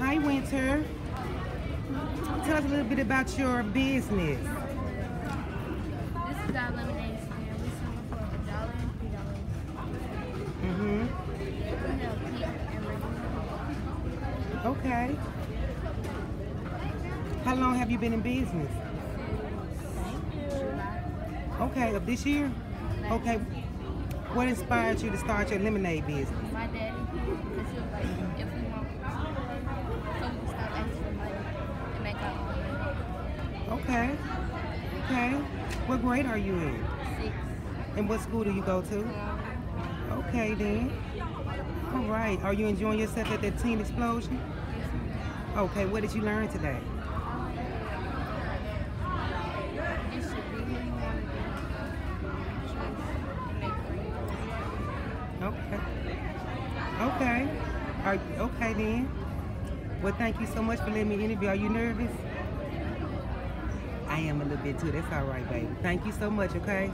Hi, Winter. Tell us a little bit about your business. This is our lemonade stand. We sell it for $1 and $3. Mm-hmm. We have pink and regular. Okay. How long have you been in business? Thank you. Okay, of this year? Okay. What inspired you to start your lemonade business? My daddy, because he was like, if we want so we can stop asking for money and make our own money. Okay. Okay. What grade are you in? 6. And what school do you go to? Okay then. All right. Are you enjoying yourself at that teen explosion? Okay. What did you learn today? It should be who you want to be. Choose and make friends. Okay. Okay. Okay then. Well, thank you so much for letting me interview. Are you nervous? I am a little bit too. That's all right, baby. Thank you so much, okay?